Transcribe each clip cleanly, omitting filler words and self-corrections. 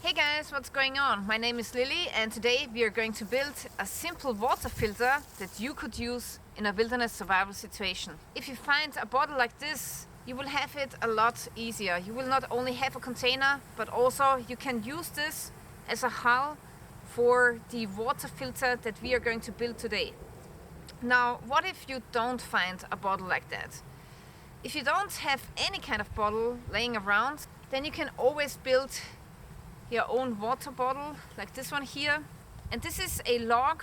Hey guys, what's going on? My name is Lilly and today we are going to build a simple water filter that you could use in a wilderness survival situation. If you find a bottle like this, you will have it a lot easier. You will not only have a container, but also you can use this as a hull for the water filter that we are going to build today. Now, what if you don't find a bottle like that? If you don't have any kind of bottle laying around, then you can always build your own water bottle like this one here. And this is a log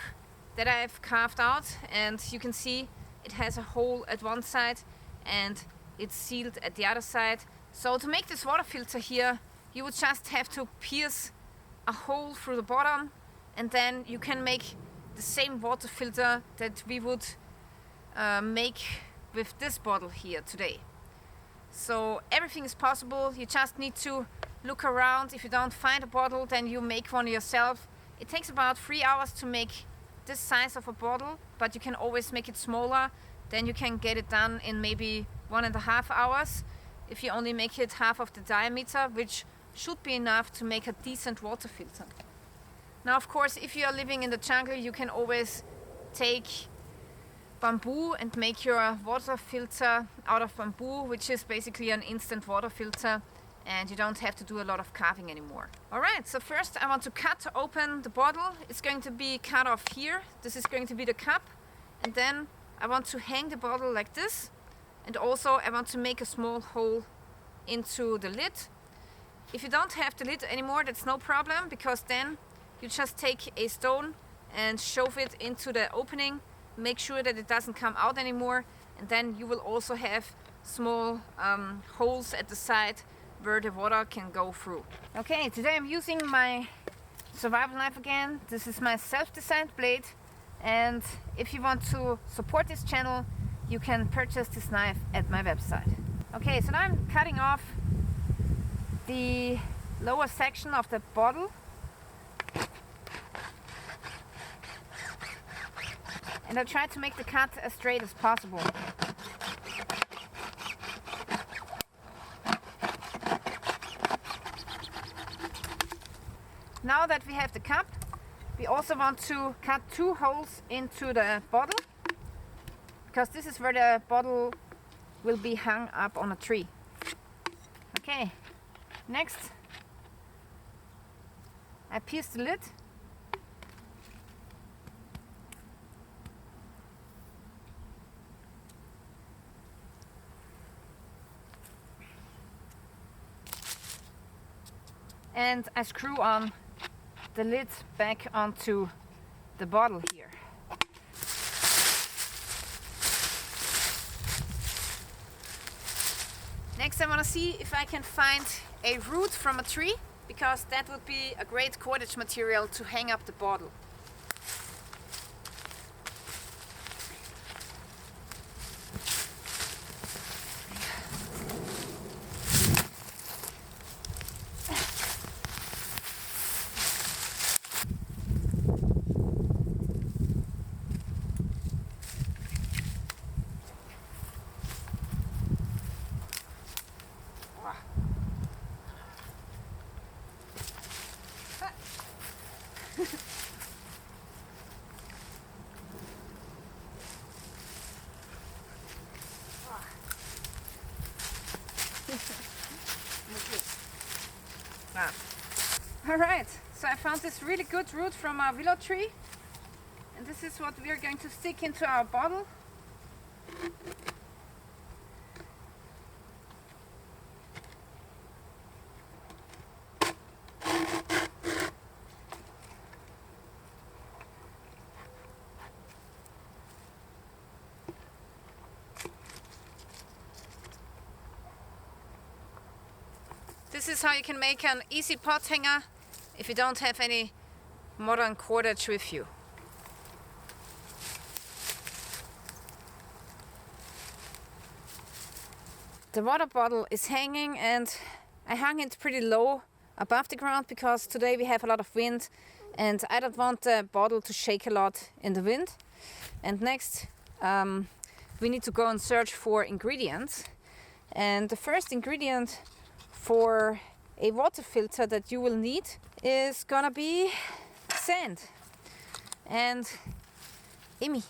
that I've carved out, and you can see it has a hole at one side and it's sealed at the other side. So to make this water filter here, you would just have to pierce a hole through the bottom, and then you can make the same water filter that we would make with this bottle here today. So everything is possible. You just need to look around. If you don't find a bottle, then you make one yourself. It takes about 3 hours to make this size of a bottle, but you can always make it smaller. Then you can get it done in maybe 1.5 hours if you only make it half of the diameter, which should be enough to make a decent water filter. Now, of course, if you are living in the jungle, you can always take bamboo and make your water filter out of bamboo, which is basically an instant water filter, and you don't have to do a lot of carving anymore. Alright, so first I want to cut open the bottle. It's going to be cut off here. This is going to be the cup, and then I want to hang the bottle like this, and also I want to make a small hole into the lid. If you don't have the lid anymore, that's no problem, because then you just take a stone and shove it into the opening, make sure that it doesn't come out anymore, and then you will also have small holes at the side where the water can go through. Okay, today I'm using my survival knife again. This is my self-designed blade, and if you want to support this channel, you can purchase this knife at my website. Okay, so now I'm cutting off the lower section of the bottle, and I try to make the cut as straight as possible. Now that we have the cup, we also want to cut 2 holes into the bottle, because this is where the bottle will be hung up on a tree. Okay, next I pierce the lid. And I screw on the lid back onto the bottle here. Next I want to see if I can find a root from a tree, because that would be a great cordage material to hang up the bottle. Alright, so I found this really good root from a willow tree, and this is what we are going to stick into our bottle. This is how you can make an easy pot hanger if you don't have any modern cordage with you. The water bottle is hanging, and I hung it pretty low above the ground because today we have a lot of wind and I don't want the bottle to shake a lot in the wind. And next we need to go and search for ingredients. And the first ingredient for a water filter that you will need is gonna be sand. And Amy,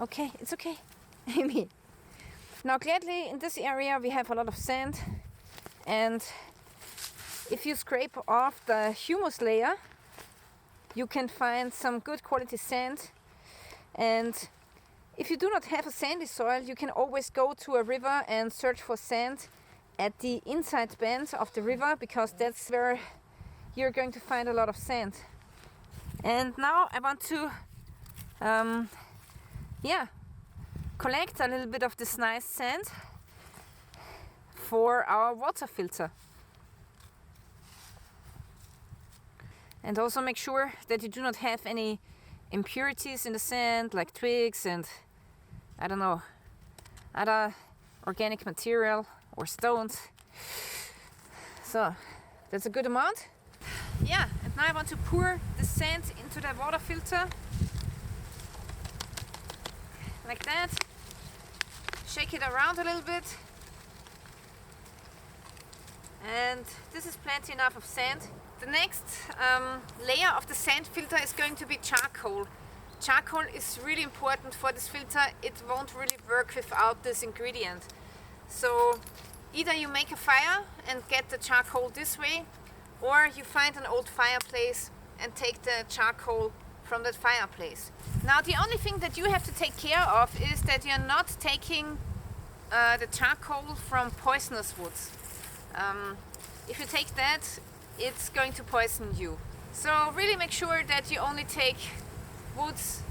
okay, it's okay, Amy. Now gladly in this area we have a lot of sand, and if you scrape off the humus layer you can find some good quality sand. And if you do not have a sandy soil, you can always go to a river and search for sand at the inside bend of the river, because that's where you're going to find a lot of sand. And now I want to collect a little bit of this nice sand for our water filter. And also make sure that you do not have any impurities in the sand, like twigs and I don't know, other organic material or stones. So that's a good amount. Yeah, and now I want to pour the sand into the water filter like that. Shake it around a little bit. And this is plenty enough of sand. The next layer of the sand filter is going to be charcoal. Charcoal is really important for this filter. It won't really work without this ingredient. So either you make a fire and get the charcoal this way, or you find an old fireplace and take the charcoal from that fireplace. Now the only thing that you have to take care of is that you're not taking the charcoal from poisonous woods. If you take that, it's going to poison you. So really make sure that you only take woods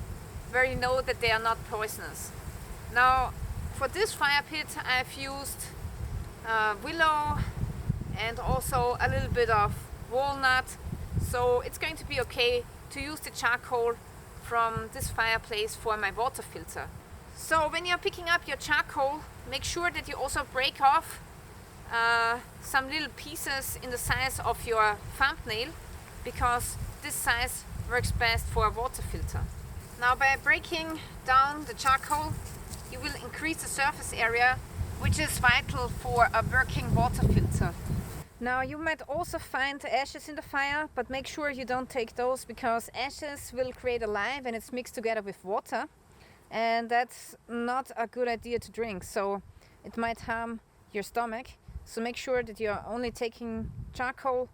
where you know that they are not poisonous. Now for this fire pit I've used willow and also a little bit of walnut, so it's going to be okay to use the charcoal from this fireplace for my water filter. So when you're picking up your charcoal, make sure that you also break off some little pieces in the size of your thumbnail, because this size works best for a water filter. Now by breaking down the charcoal, you will increase the surface area, which is vital for a working water filter. Now you might also find ashes in the fire, but make sure you don't take those, because ashes will create a lye when it's mixed together with water, and that's not a good idea to drink, so it might harm your stomach. So make sure that you're only taking charcoal,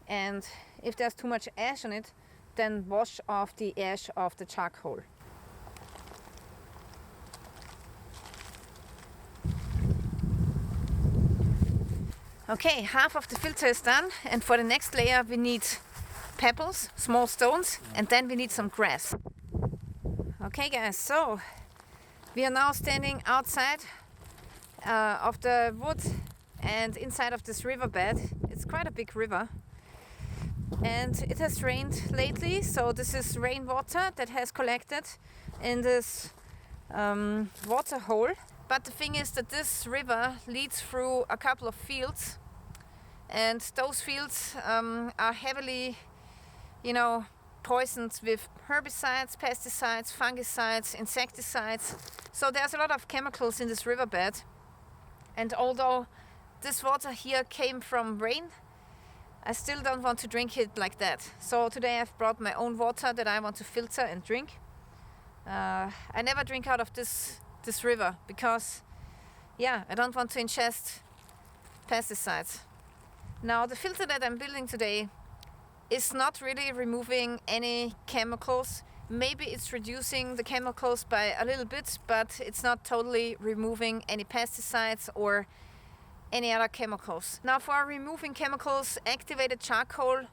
and if there's too much ash on it, then wash off the ash of the charcoal. Okay, half of the filter is done, and for the next layer we need pebbles, small stones, and then we need some grass. Okay guys, so we are now standing outside of the wood and inside of this riverbed. It's quite a big river, and it has rained lately, so this is rainwater that has collected in this water hole. But the thing is that this river leads through a couple of fields, and those fields are heavily, poisoned with herbicides, pesticides, fungicides, insecticides. So there's a lot of chemicals in this riverbed, and although this water here came from rain, I still don't want to drink it like that. So today I've brought my own water that I want to filter and drink. I never drink out of this river because, I don't want to ingest pesticides. Now the filter that I'm building today is not really removing any chemicals. Maybe it's reducing the chemicals by a little bit, but it's not totally removing any pesticides or any other chemicals. Now for removing chemicals, activated charcoal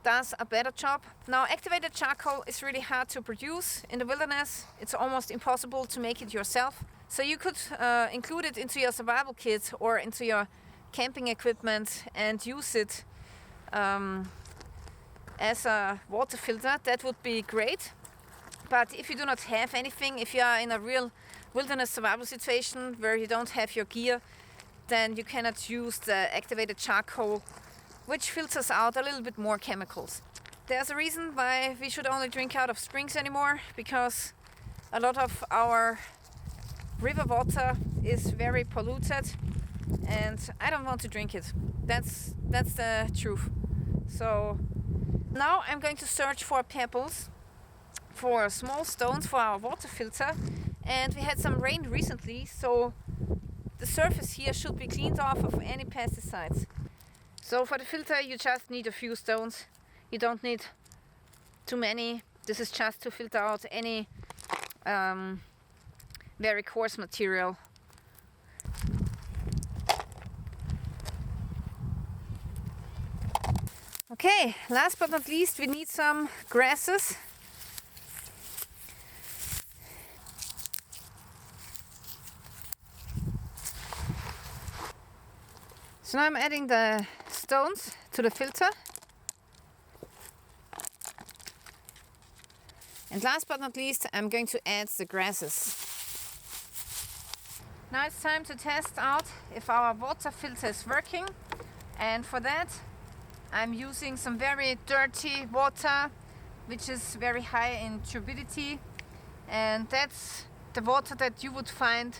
does a better job. Now activated charcoal is really hard to produce in the wilderness. It's almost impossible to make it yourself. So you could include it into your survival kit or into your camping equipment and use it as a water filter. That would be great. But if you do not have anything, if you are in a real wilderness survival situation where you don't have your gear, then you cannot use the activated charcoal, which filters out a little bit more chemicals. There's a reason why we should only drink out of springs anymore, because a lot of our river water is very polluted, and I don't want to drink it. That's the truth. So now I'm going to search for pebbles, for small stones for our water filter, and we had some rain recently, so the surface here should be cleaned off of any pesticides. So for the filter you just need a few stones. You don't need too many. This is just to filter out any very coarse material. Okay, last but not least, we need some grasses. So now I'm adding the stones to the filter. And last but not least, I'm going to add the grasses. Now it's time to test out if our water filter is working. And for that, I'm using some very dirty water, which is very high in turbidity. And that's the water that you would find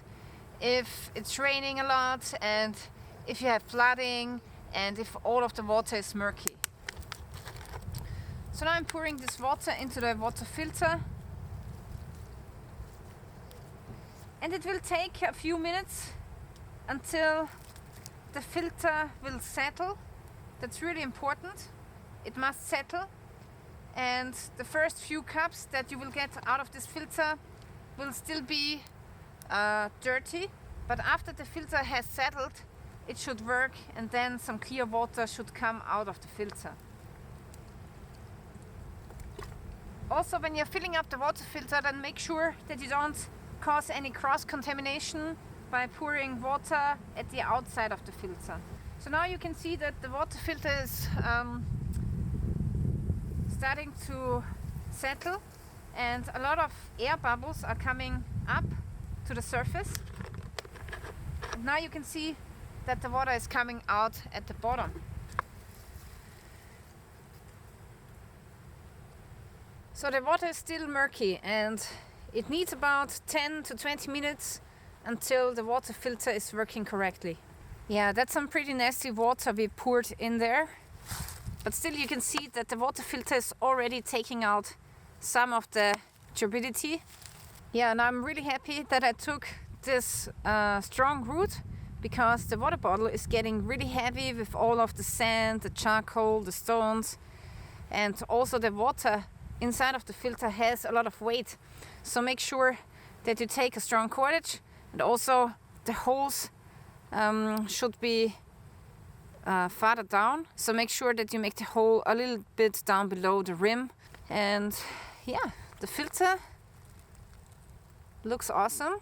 if it's raining a lot and if you have flooding and if all of the water is murky. So now I'm pouring this water into the water filter. And it will take a few minutes until the filter will settle. That's really important. It must settle. And the first few cups that you will get out of this filter will still be dirty. But after the filter has settled, it should work, and then some clear water should come out of the filter. Also, when you're filling up the water filter, then make sure that you don't cause any cross-contamination by pouring water at the outside of the filter. So now you can see that the water filter is starting to settle, and a lot of air bubbles are coming up to the surface. And now you can see that the water is coming out at the bottom. So the water is still murky, and it needs about 10 to 20 minutes until the water filter is working correctly. Yeah, that's some pretty nasty water we poured in there. But still you can see that the water filter is already taking out some of the turbidity. Yeah, and I'm really happy that I took this strong route, because the water bottle is getting really heavy with all of the sand, the charcoal, the stones, and also the water inside of the filter has a lot of weight. So make sure that you take a strong cordage, and also the holes should be farther down. So make sure that you make the hole a little bit down below the rim. And yeah, the filter looks awesome.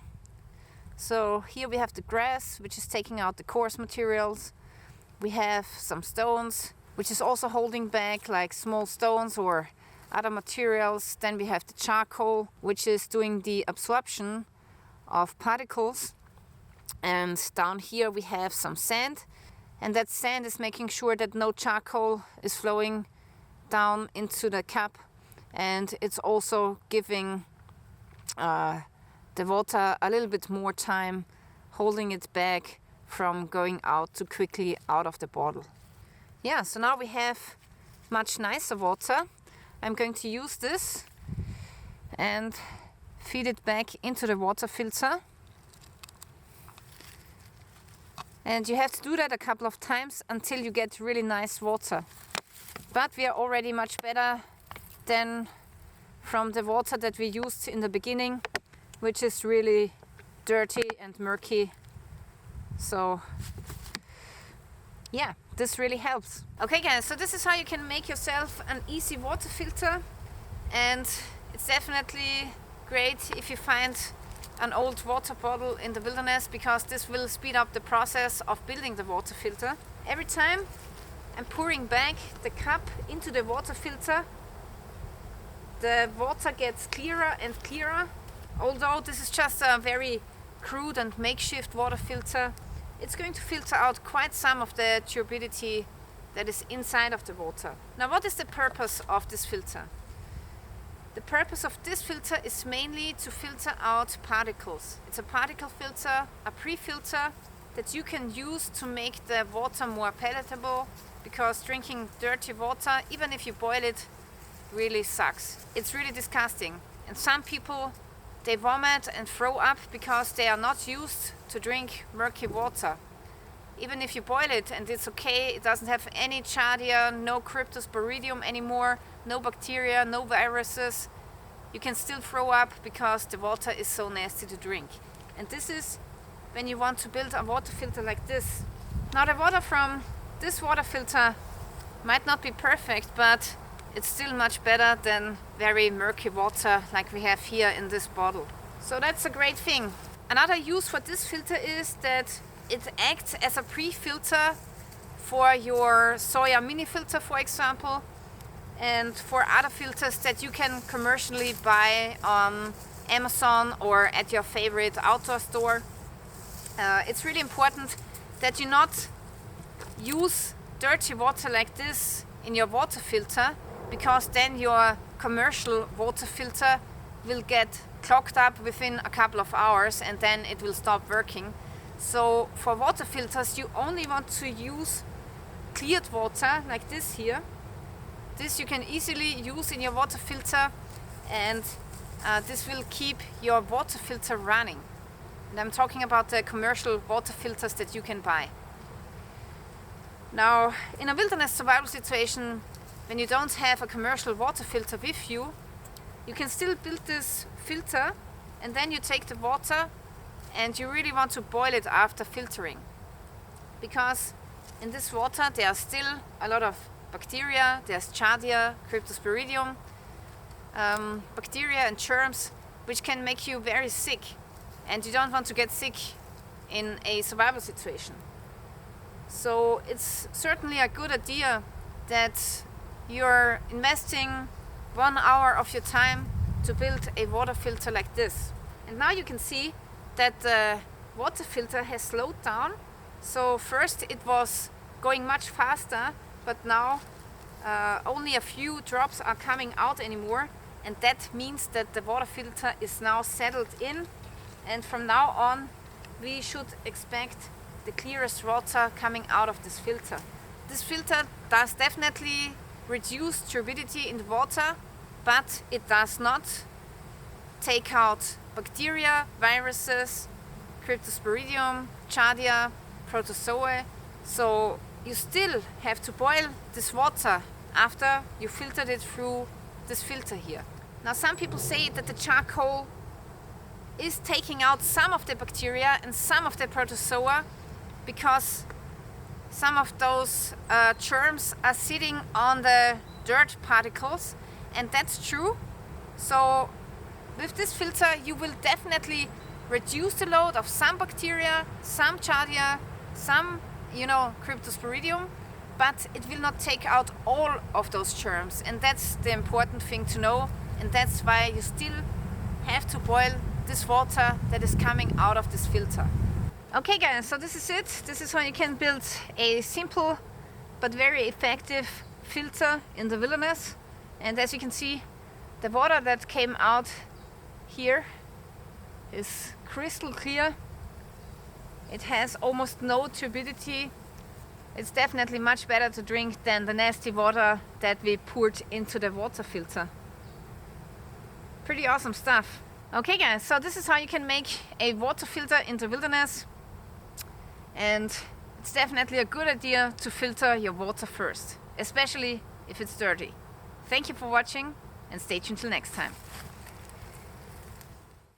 So here we have the grass, which is taking out the coarse materials. We have some stones, which is also holding back like small stones or other materials. Then we have the charcoal, which is doing the absorption of particles. And down here we have some sand, and that sand is making sure that no charcoal is flowing down into the cup, and it's also giving the water a little bit more time, holding it back from going out too quickly out of the bottle. Yeah, so now we have much nicer water. I'm going to use this and feed it back into the water filter. And you have to do that a couple of times until you get really nice water. But we are already much better than from the water that we used in the beginning, which is really dirty and murky. So yeah, this really helps. Okay guys, so this is how you can make yourself an easy water filter, and it's definitely great if you find an old water bottle in the wilderness, because this will speed up the process of building the water filter. Every time I'm pouring back the cup into the water filter, the water gets clearer and clearer. Although this is just a very crude and makeshift water filter, it's going to filter out quite some of the turbidity that is inside of the water. Now, what is the purpose of this filter? The purpose of this filter is mainly to filter out particles. It's a particle filter, a pre-filter that you can use to make the water more palatable, because drinking dirty water, even if you boil it, really sucks. It's really disgusting. And some people, they vomit and throw up because they are not used to drink murky water. Even if you boil it and it's okay, it doesn't have any Giardia, no Cryptosporidium anymore, no bacteria, no viruses, you can still throw up because the water is so nasty to drink. And this is when you want to build a water filter like this. Now the water from this water filter might not be perfect, but it's still much better than very murky water like we have here in this bottle. So that's a great thing. Another use for this filter is that it acts as a pre-filter for your soya mini filter, for example, and for other filters that you can commercially buy on Amazon or at your favorite outdoor store. It's really important that you not use dirty water like this in your water filter, because then your commercial water filter will get clogged up within a couple of hours and then it will stop working. So for water filters you only want to use cleared water like this here. This you can easily use in your water filter, and this will keep your water filter running. And I'm talking about the commercial water filters that you can buy. Now, in a wilderness survival situation, when you don't have a commercial water filter with you, you can still build this filter, and then you take the water and you really want to boil it after filtering. Because in this water there are still a lot of bacteria, there's Giardia, Cryptosporidium, bacteria and germs which can make you very sick, and you don't want to get sick in a survival situation. So it's certainly a good idea that you're investing 1 hour of your time to build a water filter like this. And now you can see that the water filter has slowed down. So first it was going much faster, but now only a few drops are coming out anymore, and that means that the water filter is now settled in, and from now on we should expect the clearest water coming out of this filter. This filter does definitely reduce turbidity in the water, but it does not take out bacteria, viruses, Cryptosporidium, Giardia, protozoa. So you still have to boil this water after you filtered it through this filter here. Now some people say that the charcoal is taking out some of the bacteria and some of the protozoa, because some of those germs are sitting on the dirt particles, and that's true. So with this filter you will definitely reduce the load of some bacteria, some Giardia, some Cryptosporidium, but it will not take out all of those germs, and that's the important thing to know, and that's why you still have to boil this water that is coming out of this filter. Okay guys, so this is it. This is how you can build a simple but very effective filter in the wilderness. And as you can see, the water that came out here is crystal clear. It has almost no turbidity. It's definitely much better to drink than the nasty water that we poured into the water filter. Pretty awesome stuff. Okay guys, so this is how you can make a water filter in the wilderness. And it's definitely a good idea to filter your water first, especially if it's dirty. Thank you for watching, and stay tuned till next time.